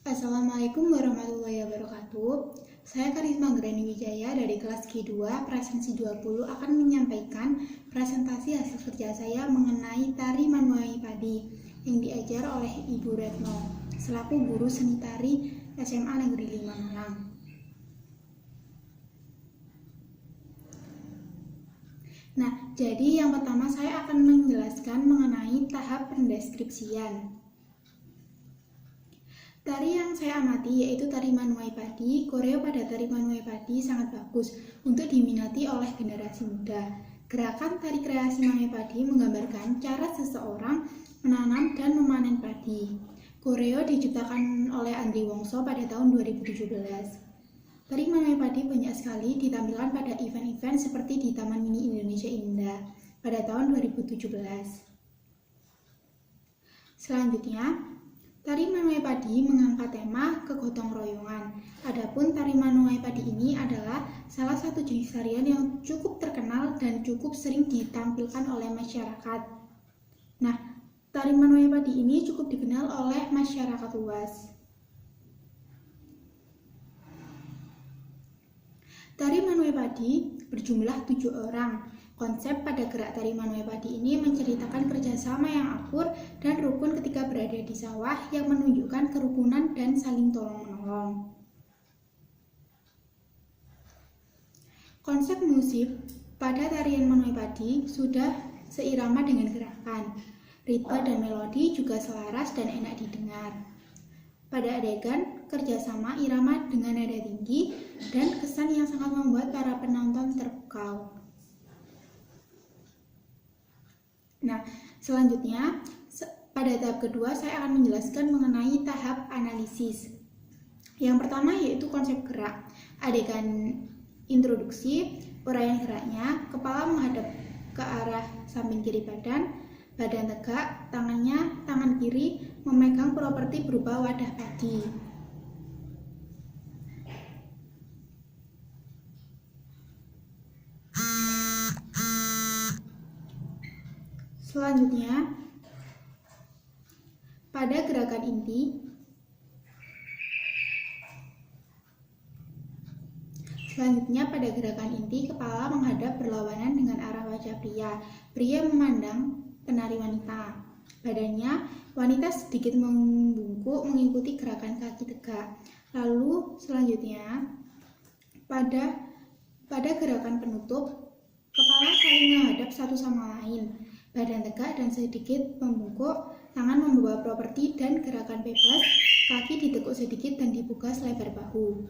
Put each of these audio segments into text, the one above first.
Assalamualaikum warahmatullahi wabarakatuh. Saya Karisma Grani Wijaya dari kelas G2 Presensi 20 akan menyampaikan presentasi hasil kerja saya mengenai tari Manuai Padi yang diajar oleh Ibu Retno selaku guru seni tari SMA Negeri 5 Malang. Nah, jadi yang pertama saya akan menjelaskan mengenai tahap pendeskripsian. Tari yang saya amati yaitu tari Manuai Padi. Koreo pada tari Manuai Padi sangat bagus untuk diminati oleh generasi muda. Gerakan tari kreasi Manuai Padi menggambarkan cara seseorang menanam dan memanen padi. Koreo diciptakan oleh Andri Wongso pada tahun 2017. Tari Manuai Padi banyak sekali ditampilkan pada event-event seperti di Taman Mini Indonesia Indah pada tahun 2017. Selanjutnya, tari Manuai Padi mengangkat tema kegotong royongan. Adapun tari Manuai Padi ini adalah salah satu jenis tarian yang cukup terkenal dan cukup sering ditampilkan oleh masyarakat. Nah, tari Manuai Padi ini cukup dikenal oleh masyarakat luas. Tari Manuai Padi berjumlah 7 orang. Konsep pada gerak tari Manuai Padi ini menceritakan kerjasama yang akur dan rukun ketika berada di sawah yang menunjukkan kerukunan dan saling tolong-menolong. Konsep musik pada tarian Manuai Padi sudah seirama dengan gerakan. Ritme dan melodi juga selaras dan enak didengar. Pada adegan, kerjasama irama dengan nada tinggi dan kesan yang sangat membuat para penonton terpukau. Nah, selanjutnya pada tahap kedua saya akan menjelaskan mengenai tahap analisis. Yang pertama yaitu konsep gerak. Adegan introduksi, uraian geraknya, kepala menghadap ke arah samping kiri badan, badan tegak, tangan kiri memegang properti berupa wadah padi. Selanjutnya, pada gerakan inti, kepala menghadap berlawanan dengan arah wajah pria. Pria memandang penari wanita. Badannya wanita sedikit membungkuk mengikuti gerakan kaki tegak. Lalu selanjutnya, pada gerakan penutup, kepala saling menghadap satu sama lain. Badan tegak dan sedikit membungkuk, tangan membawa properti dan gerakan bebas, kaki ditekuk sedikit dan dibuka selebar bahu.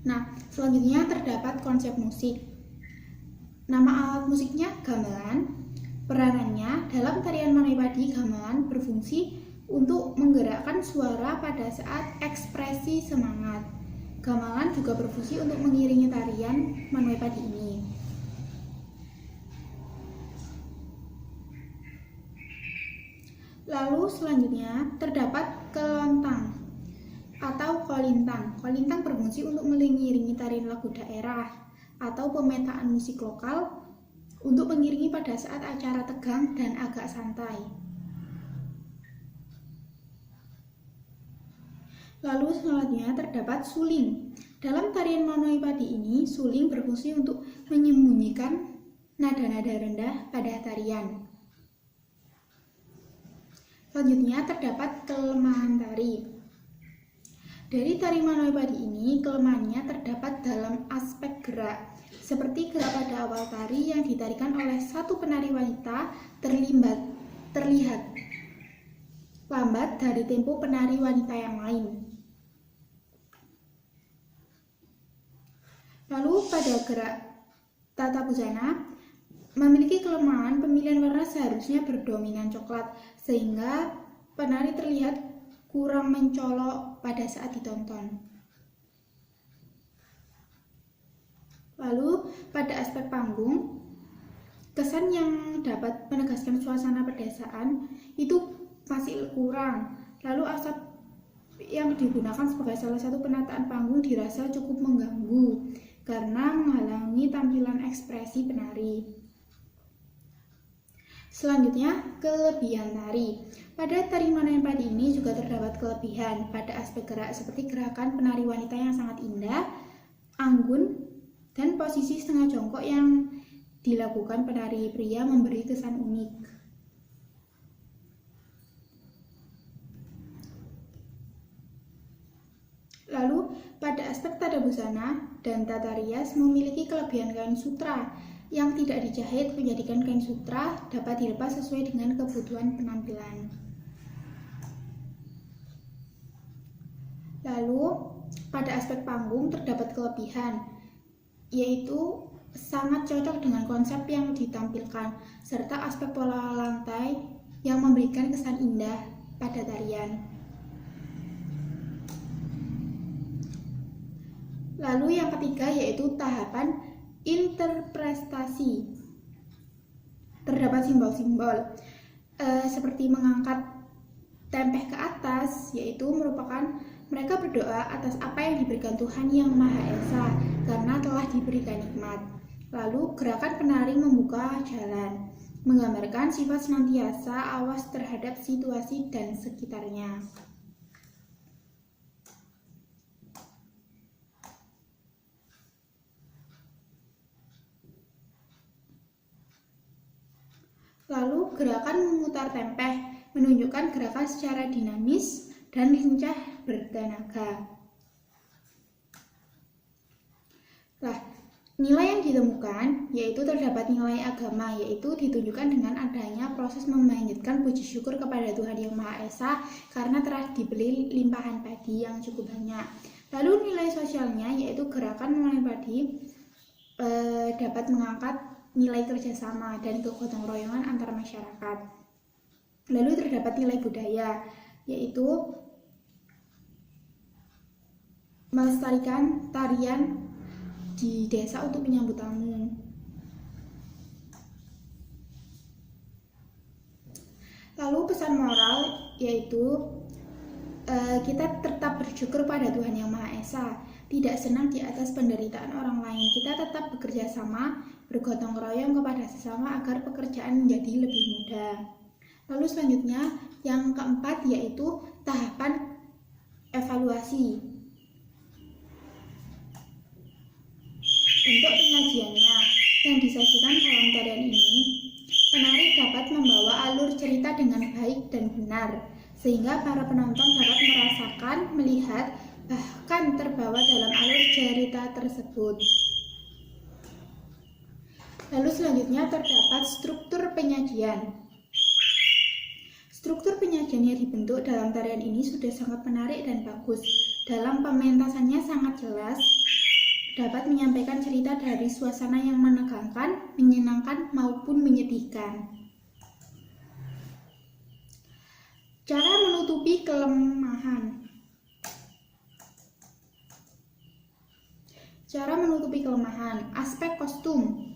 Nah, selanjutnya terdapat konsep musik. Nama alat musiknya gamelan. Peranannya dalam tarian Manuai Padi, gamelan berfungsi untuk menggerakkan suara pada saat ekspresi semangat. Gamelan juga berfungsi untuk mengiringi tarian Manuai Padi ini. Lalu selanjutnya terdapat kelontang atau kolintang. Kolintang berfungsi untuk mengiringi tarian lagu daerah atau pemetaan musik lokal untuk mengiringi pada saat acara tegang dan agak santai. Lalu selanjutnya terdapat suling. Dalam tarian Manuai Padi ini, suling berfungsi untuk menyembunyikan nada-nada rendah pada tarian. Selanjutnya terdapat kelemahan tari. Dari tari Manuai Padi ini, kelemahannya terdapat dalam aspek gerak. Seperti gerak pada awal tari yang ditarikan oleh satu penari wanita terlihat lambat dari tempo penari wanita yang lain. Lalu pada gerak tata busana memiliki kelemahan pemilihan warna seharusnya berdominan coklat sehingga penari terlihat kurang mencolok pada saat ditonton. Lalu pada aspek panggung, kesan yang dapat menegaskan suasana pedesaan itu masih kurang. Lalu asap yang digunakan sebagai salah satu penataan panggung dirasa cukup mengganggu karena menghalangi tampilan ekspresi penari. Selanjutnya, kelebihan tari. Pada tari Manuai Padi ini juga terdapat kelebihan pada aspek gerak seperti gerakan penari wanita yang sangat indah, anggun, dan posisi setengah jongkok yang dilakukan penari pria memberi kesan unik. Lalu, pada aspek tata busana dan tata rias memiliki kelebihan kain sutra yang tidak dijahit menjadikan kain sutra dapat dilepas sesuai dengan kebutuhan penampilan. Lalu, pada aspek panggung terdapat kelebihan, yaitu sangat cocok dengan konsep yang ditampilkan, serta aspek pola lantai yang memberikan kesan indah pada tarian. Lalu yang ketiga yaitu tahapan interpretasi. Terdapat simbol-simbol seperti mengangkat tempeh ke atas, yaitu merupakan mereka berdoa atas apa yang diberikan Tuhan Yang Maha Esa karena telah diberikan nikmat. Lalu gerakan penari membuka jalan, menggambarkan sifat senantiasa awas terhadap situasi dan sekitarnya. Lalu gerakan memutar tempeh menunjukkan gerakan secara dinamis dan lincah bertenaga. Nilai yang ditemukan yaitu terdapat nilai agama, yaitu ditunjukkan dengan adanya proses memanjatkan puji syukur kepada Tuhan Yang Maha Esa karena telah diberi limpahan padi yang cukup banyak. Lalu nilai sosialnya yaitu gerakan Manuai Padi dapat mengangkat nilai kerjasama dan kegotong royongan antar masyarakat. Lalu terdapat nilai budaya, yaitu melestarikan tarian di desa untuk menyambut tamu. Lalu pesan moral yaitu kita tetap bersyukur pada Tuhan Yang Maha Esa, tidak senang di atas penderitaan orang lain. Kita tetap bekerja sama, bergotong royong kepada sesama agar pekerjaan menjadi lebih mudah. Lalu selanjutnya yang keempat yaitu tahapan evaluasi. Untuk penyajiannya yang disajikan dalam tarian ini, penari dapat membawa alur cerita dengan baik dan benar, sehingga para penonton dapat merasakan, melihat, bahkan terbawa dalam alur cerita tersebut. Lalu selanjutnya terdapat struktur penyajian. Struktur penyajian yang dibentuk dalam tarian ini sudah sangat menarik dan bagus. Dalam pementasannya sangat jelas, dapat menyampaikan cerita dari suasana yang menegangkan, menyenangkan, maupun menyedihkan. Cara menutupi kelemahan. Cara menutupi kelemahan, aspek kostum.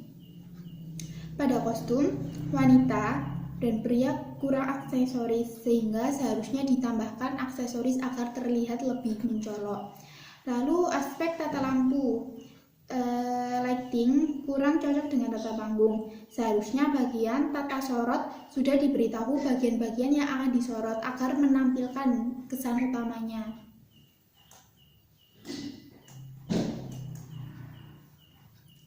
Pada kostum, wanita dan pria kurang aksesoris, sehingga seharusnya ditambahkan aksesoris agar terlihat lebih mencolok. Lalu aspek tata lampu, lighting kurang cocok dengan tata panggung. Seharusnya bagian tata sorot sudah diberitahu bagian-bagian yang akan disorot agar menampilkan kesan utamanya.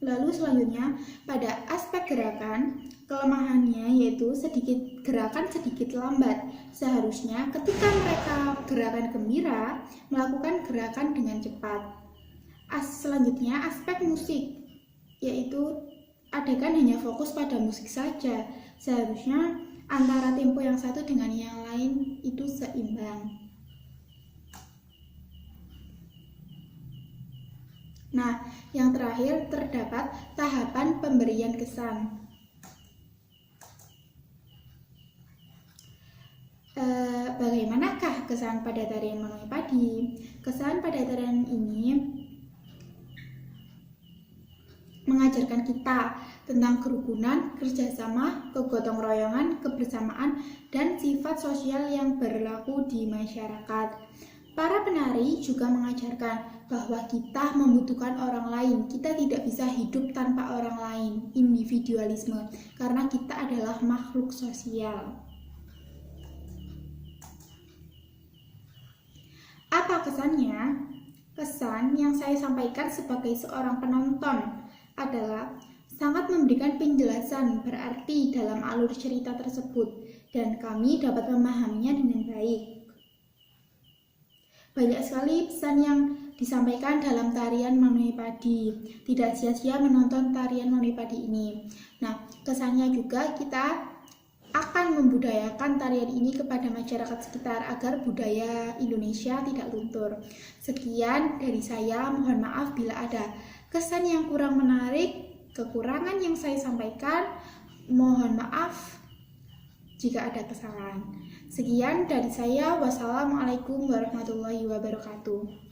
Lalu selanjutnya pada aspek gerakan, kelemahannya yaitu gerakan sedikit lambat. Seharusnya ketika mereka gerakan gembira, melakukan gerakan dengan cepat. Selanjutnya aspek musik, yaitu adegan hanya fokus pada musik saja. Seharusnya antara tempo yang satu dengan yang lain itu seimbang. Nah, yang terakhir terdapat tahapan pemberian kesan. Bagaimanakah kesan pada tarian Manuai Padi? Kesan pada tarian ini mengajarkan kita tentang kerukunan, kerjasama, kegotong royongan, kebersamaan, dan sifat sosial yang berlaku di masyarakat. Para penari juga mengajarkan bahwa kita membutuhkan orang lain. Kita tidak bisa hidup tanpa orang lain, individualisme, karena kita adalah makhluk sosial. Apa kesannya? Kesan yang saya sampaikan sebagai seorang penonton adalah sangat memberikan penjelasan berarti dalam alur cerita tersebut, dan kami dapat memahaminya dengan baik. Banyak sekali pesan yang disampaikan dalam tarian Manui Padi. Tidak sia-sia menonton tarian Manui Padi ini. Nah, kesannya juga kita akan membudayakan tarian ini kepada masyarakat sekitar agar budaya Indonesia tidak luntur. Sekian dari saya, mohon maaf bila ada kesan yang kurang menarik, kekurangan yang saya sampaikan, mohon maaf jika ada kesalahan. Sekian dari saya, wassalamualaikum warahmatullahi wabarakatuh.